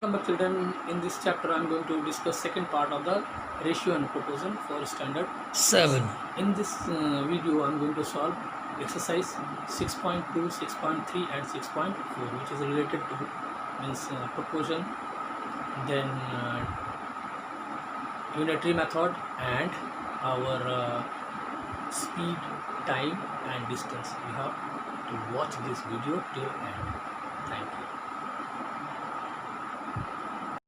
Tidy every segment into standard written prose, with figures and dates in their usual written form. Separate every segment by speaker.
Speaker 1: Welcome back children. In this chapter I am going to discuss second part of the ratio and proportion for standard 7. In this video I am going to solve exercise 6.2, 6.3 and 6.4 which is related to proportion, then unitary method and our speed, time and distance. You have to watch this video till end. Thank you.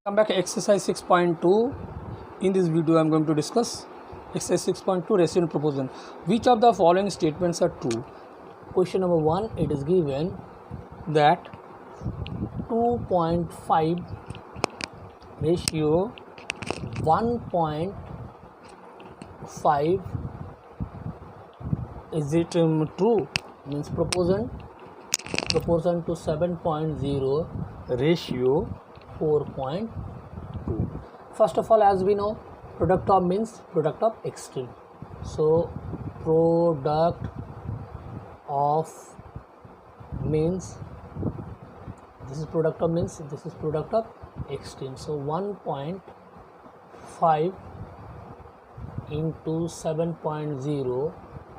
Speaker 1: Come back to exercise 6.2. In this video I am going to discuss exercise 6.2 ratio and proportion. Which of the following statements are true? Question number 1, it is given that 2.5 ratio 1.5, is it true? Means proportion to 7.0 ratio 4.2. First of all, as we know, product of means product of extreme. So product of means, this is product of means, this is product of extreme. So 1.5 into 7.0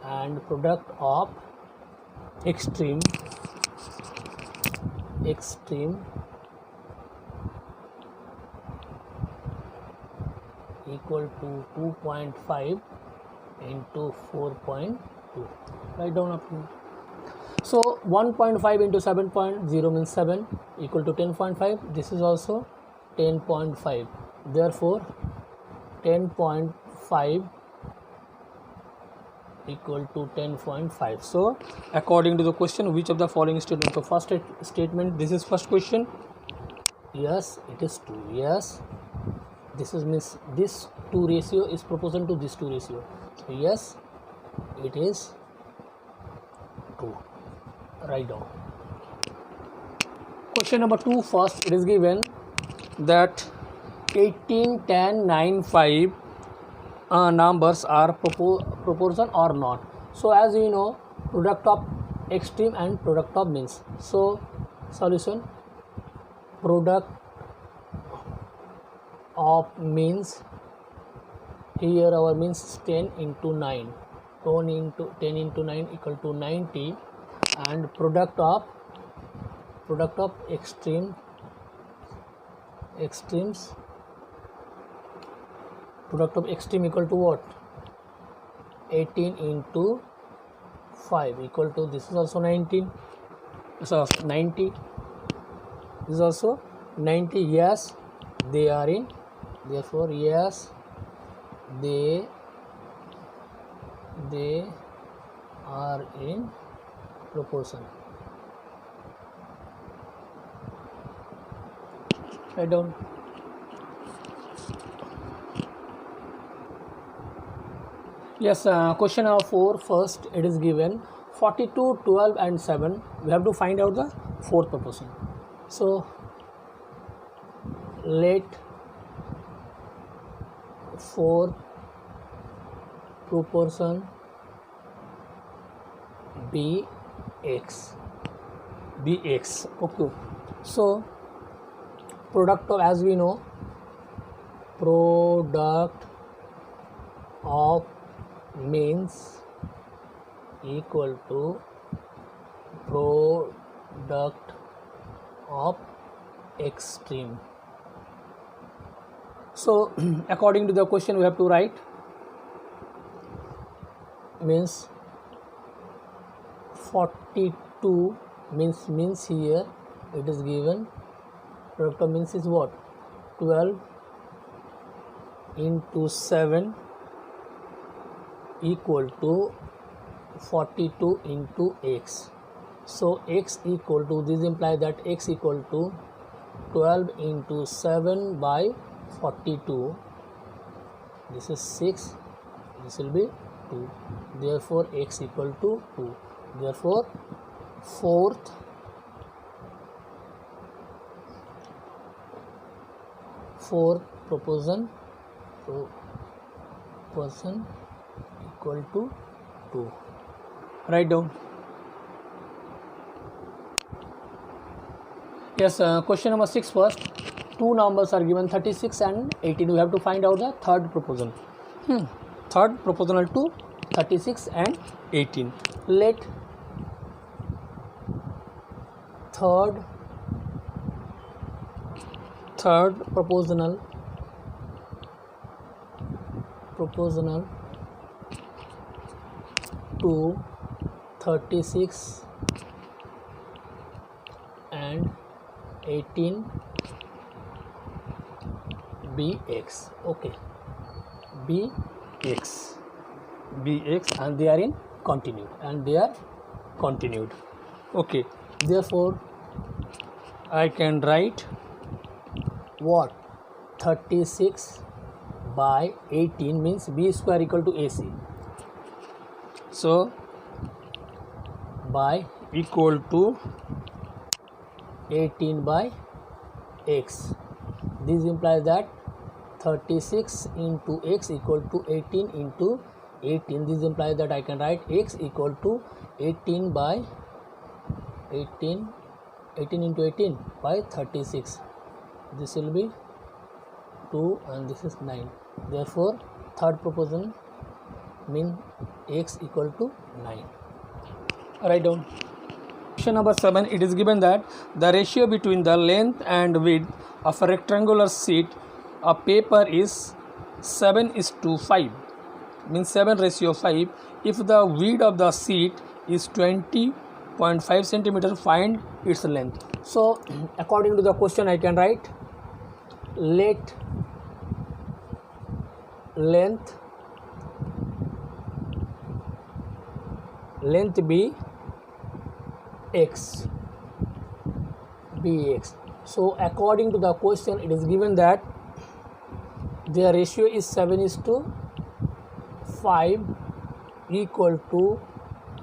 Speaker 1: and product of extreme equal to 2.5 into 4.2. Write down up here. So 1.5 into 7.0 means 7 equal to 10.5. This is also 10.5. Therefore 10.5 equal to 10.5. So according to the question, which of the following statement? So first statement, this is first question. Yes, it is true. Yes, this is means this 2 ratio is proportional to this 2 ratio. So yes, it is true. Write down. Question number 2, first it is given that 18, 10, 9, 5 numbers are proportion or not. So as we know, product of extreme and product of means. So solution, product of means, here our means is 10 into 9, 10 into 9 equal to 90, and product of extremes, product of extreme equal to what? 18 into 5 equal to, this is also 19, so 90, this is also 90. Yes, they are in, therefore yes, they are in proportion. Write down. Yes, question number 4, first it is given 42, 12 and 7. We have to find out the fourth proportion. So let fourth proportion be x. Okay. So product of, as we know, product of means equal to product of extreme. So according to the question we have to write means 42 means here it is given product of means is what? 12 into 7 equal to 42 into x. So x equal to, this implies that x equal to 12 into 7 by 42. This is 6, this will be 2, therefore x equal to 2. Therefore fourth proportion equal to 2. Write down. Yes, question number 6 first. two numbers are given 36 and 18. We have to find out the third proportion. Third proportional to 36 and 18. Let third proportional to 36 and 18 bx. Okay, bx and they are continued. Okay, therefore I can write what 36 by 18 means b square equal to ac. So by equal to 18 by x. This implies that 36 into x equal to 18 into 18. This implies that I can write x equal to 18 by 18 into 18 by 36. This will be 2 and this is 9. Therefore third proportion means x equal to 9. Write down. Question number 7. It is given that the ratio between the length and width of a rectangular sheet of paper is 7:5, means 7:5. If the width of the sheet is 20.5 centimeter, find its length. So according to the question I can write let length be x. So according to the question it is given that their ratio is 7:5 equal to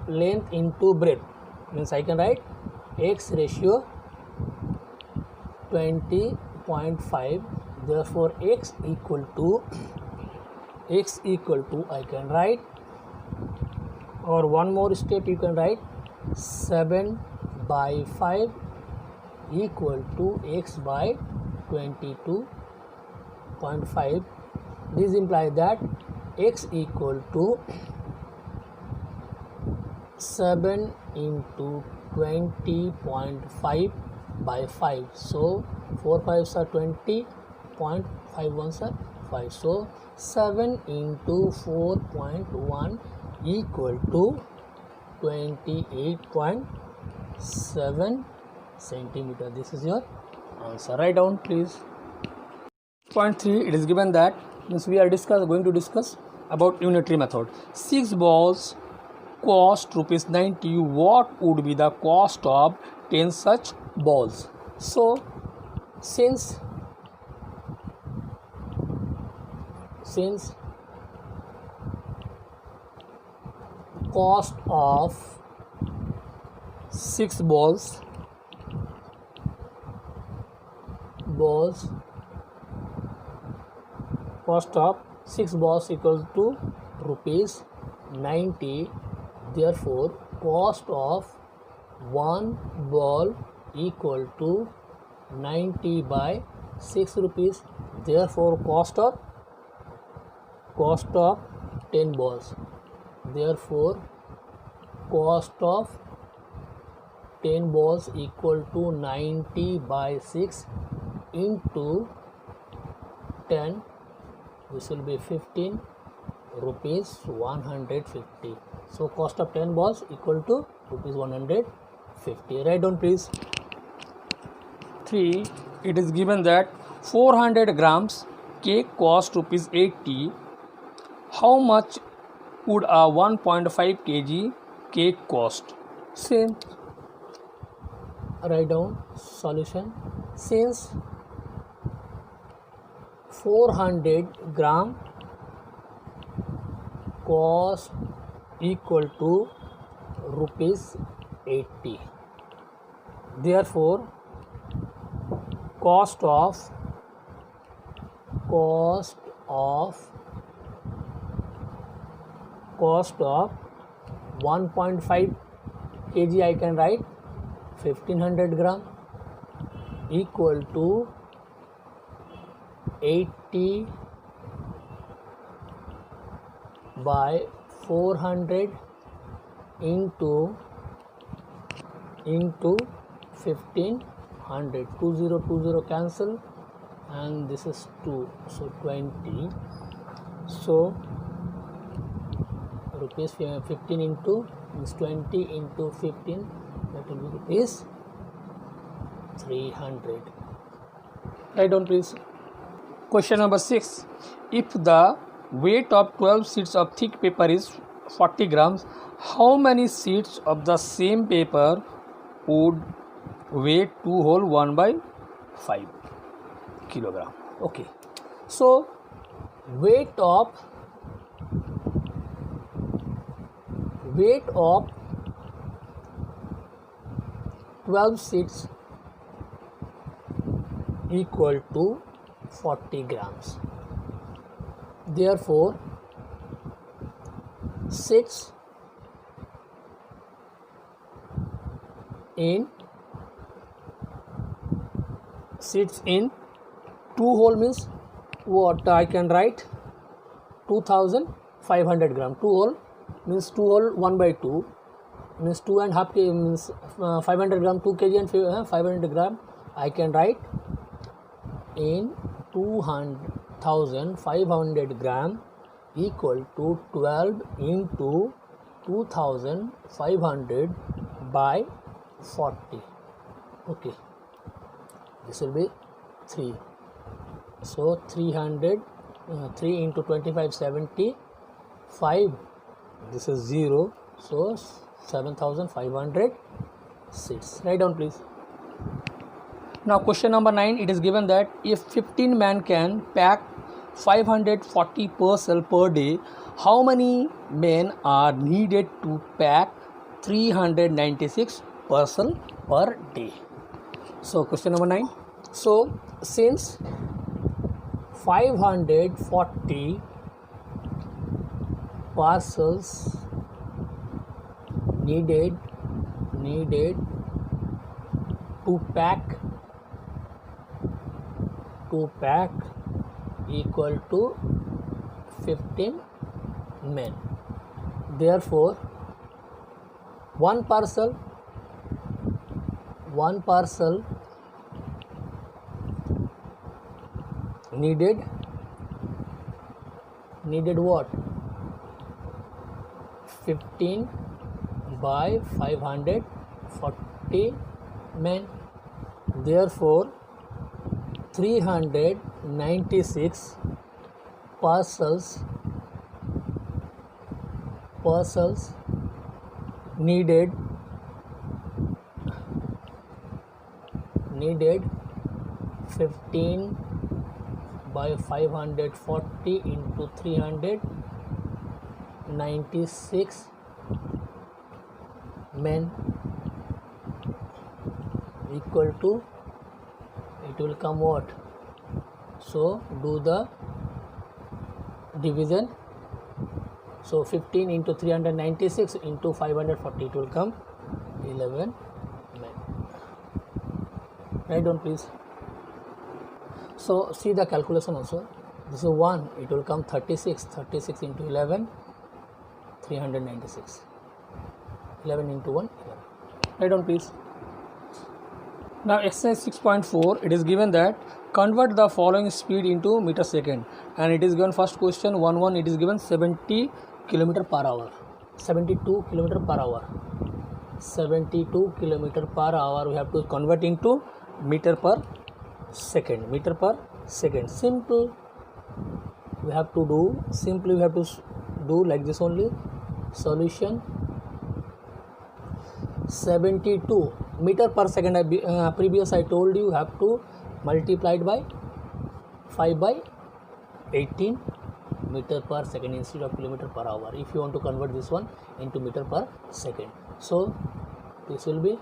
Speaker 1: length into breadth, means I can write x ratio 20.5. therefore x equal to I can write, or one more step you can write 7 by 5 equal to x by 22.5. This implies that x equal to 7 into 20.5 by 5. So 4 5s are 20, 0.51s are 5. So 7 into 4.1 equal to 28.7 centimeter. This is your answer. Write down please. Point 3. It is given that, means we are going to discuss about unitary method. 6 balls cost ₹90. What would be the cost of 10 such balls? So since cost of 6 balls equals to ₹90. Therefore cost of 1 ball equal to 90 by 6 rupees. Therefore cost of 10 balls. Therefore cost of 10 balls equal to 90 by 6 into 10. This will be 15 rupees 150. So cost of 10 balls equal to rupees 150. Write down please. 3. It is given that 400 grams cake cost ₹80. How much would a 1.5 kg cake cost? Same. Write down solution. Since 400 gram cost equal to ₹80, therefore cost of 1.5 kg I can write 1500 gram equal to 80 by 400 into 1500. 20 cancel, and this is 2, so 20. So rupees 15 into means 20 into 15, that will be rupees 300. Write down please.
Speaker 2: Question number 6. If the weight of 12 sheets of thick paper is 40 grams, how many sheets of the same paper would weigh 2 whole 1/5 kilogram?
Speaker 1: Okay, so weight of 12 sheets equal to 40 grams. Therefore, sheets in 2 whole means what I can write 2500 gram. 2 whole means 2 whole 1/2 means 2.5 kg means 500 gram, 2 kg and 500 gram. I can write in 2,500 gram equal to 12 into 2500 by 40. Okay, this will be 3. So 300, 3 into 25, 70, 5, this is 0, so 7500 seats. Write down please.
Speaker 2: Now question number 9, it is given that if 15 men can pack 540 parcel per day, how many men are needed to pack 396 parcel per day?
Speaker 1: So question number 9. So since 540 parcels needed to pack equal to 15 men. Therefore, one parcel needed what? 15 by 540 men. Therefore, 396 parcels needed 15 by 540 into 396 men equal to, it will come what? So do the division. So 15 into 396 into 540, it will come 11 men. Write down please. So see the calculation also. This is 1, it will come 36 into 11, 396. 11 into 1, 11.
Speaker 2: Write down please. Now exercise 6.4, it is given that convert the following speed into meter second, and it is given first question 1 it is given 70 km per hour,
Speaker 1: 72 km per hour. 72 km per hour we have to convert into meter per second. Simple we have to do like this only. Solution 72 meter per second. Previous I told you have to multiply it by 5 by 18 meter per second instead of kilometer per hour if you want to convert this one into meter per second. So this will be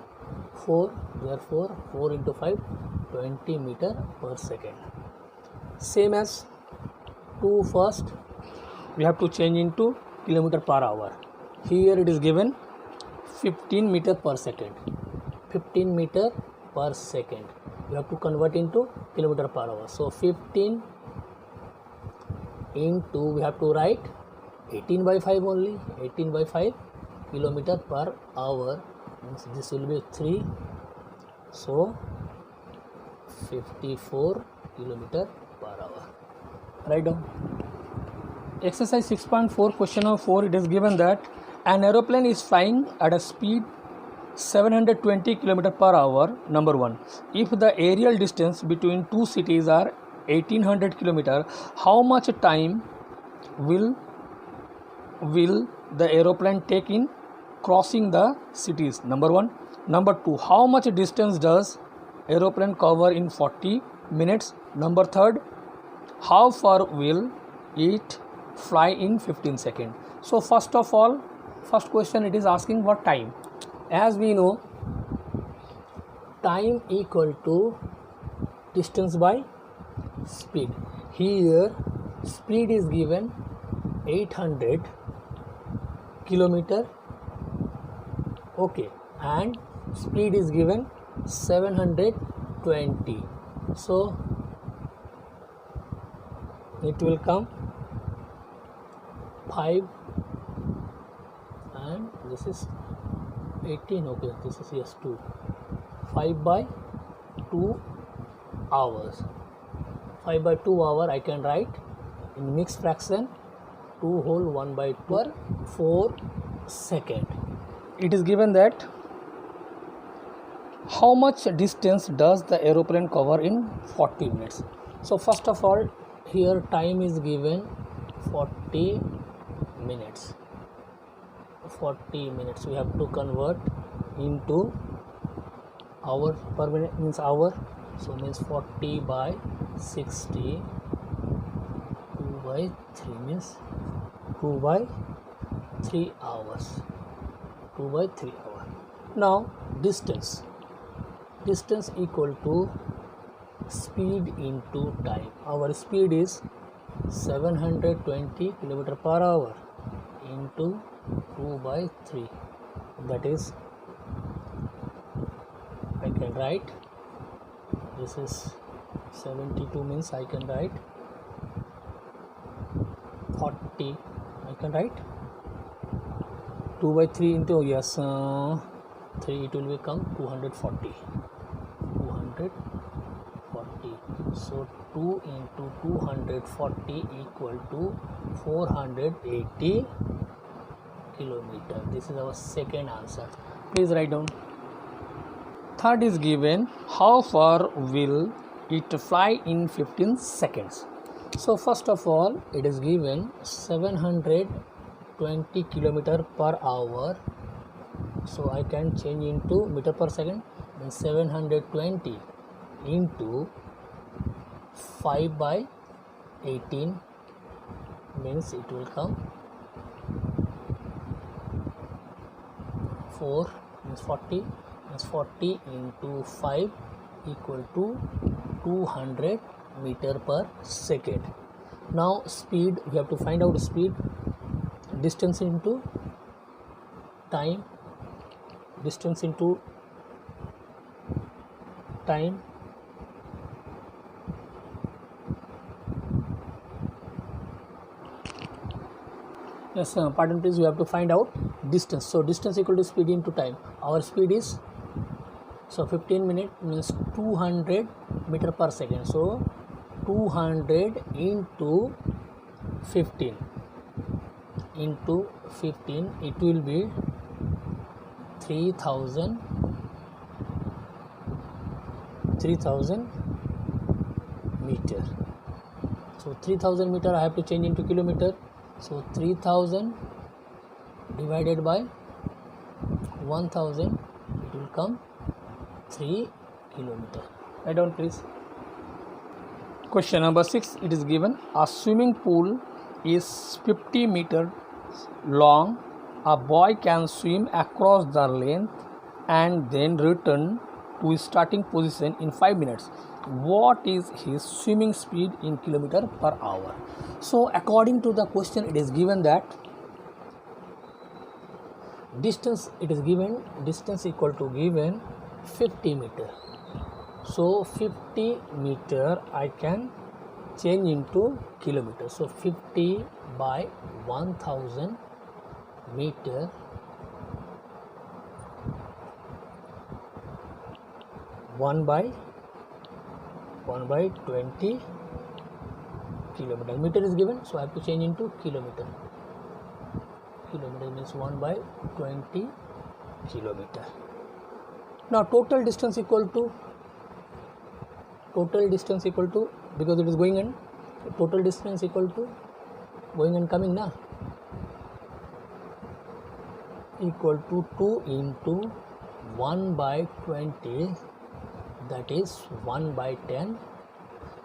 Speaker 1: 4, therefore 4 into 5, 20 meter per second. Same as 2 first, we have to change into kilometer per hour. Here it is given 15 meter per second. 15 meter per second. You have to convert into kilometer per hour. So 15 into, we have to write 18 by 5 only, 18 by 5 kilometer per hour, means this will be 3, so 54 kilometer per hour.
Speaker 2: Write down. Exercise 6.4, question number 4, it is given that an aeroplane is flying at a speed 720 km per hour. Number 1. If the aerial distance between two cities are 1800 km, how much time will the aeroplane take in crossing the cities? Number 1. Number 2. How much distance does aeroplane cover in 40 minutes? Number 3. How far will it fly in 15 seconds? So first of all, first question, it is asking what time. As we know,
Speaker 1: Time equal to distance by speed. Here speed is given 800 kilometer, okay, and speed is given 720, so it will come 5, and this is 18, okay, this is yes 2, 5 by 2 hours. 5 by 2 hour I can write in mixed fraction 2 whole 1 by 2 per 4 second.
Speaker 2: it is given that how much distance does the aeroplane cover in 40 minutes?
Speaker 1: So first of all, here time is given 40 minutes. 40 minutes we have to convert into hour per minute, means hour, so means 40 by 60, 2 by 3 means 2 by 3 hours, 2 by 3 hours. Now distance equal to speed into time. Our speed is 720 km per hour into 2 by 3, that is, I can write, this is 72 means I can write 40, I can write 2 by 3 into, yes, 3, it will become 240, so 2 into 240 equal to 480 kilometer. This is our second answer.
Speaker 2: Please write down. Third is given, how far will it fly in 15 seconds?
Speaker 1: So first of all, it is given 720 kilometer per hour, so I can change into meter per second, and 720 into 5 by 18 means it will come 4 means 40, means 40 into 5 equal to 200 meter per second. Now speed, we have to find out speed, distance into time, distance into time, yes, pardon please, we have to find out distance. So distance equal to speed into time. Our speed is, so 15 minutes means 200 meter per second, so 200 into 15 it will be 3000 meter. So 3000 meter I have to change into kilometer, so 3000 divided by 1000, it will come 3 kilometer.
Speaker 2: Write down please. Question number 6, it is given, a swimming pool is 50 meters long. A boy can swim across the length and then return to his starting position in 5 minutes. What is his swimming speed in kilometer per hour?
Speaker 1: So according to the question, it is given that distance, it is given distance equal to given 50 meter. So 50 meter I can change into kilometers. So 50 by 1000 meter one by 20 kilometer. Meter is given, so I have to change into kilometer. Kilometer means 1 by 20 kilometer. Now total distance equal to because it is going in, total distance equal to going and coming na, equal to 2 into 1 by 20, that is 1 by 10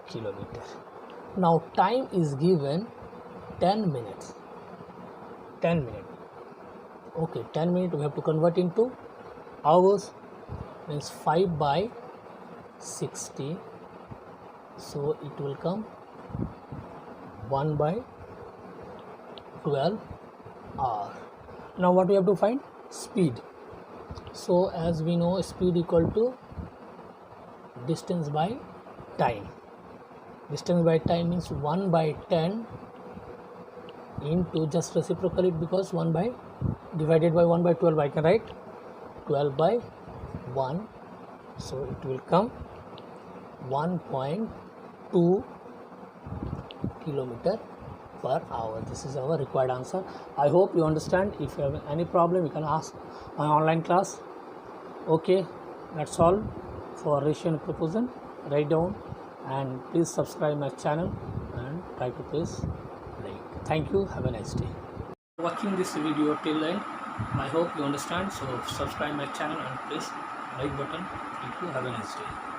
Speaker 1: kilometer. Now time is given 10 minutes. 10 minutes. Okay, 10 minutes we have to convert into hours, means 5 by 60. So it will come 1 by 12 hour. Now what we have to find? Speed. So as we know, speed equal to distance by time. Distance by time means 1 by 10 into, just reciprocal it, because 1 by divided by 1 by 12, I can write 12 by 1. So it will come 1.2 kilometer per hour. This is our required answer. I hope you understand. If you have any problem, you can ask my online class. Okay, that's all for ratio and proportion. Write down and please subscribe my channel and try to press like. Thank you. Have a nice day. Watching this video till end, I hope you understand. So subscribe my channel and press like button. Thank you. Have a nice day.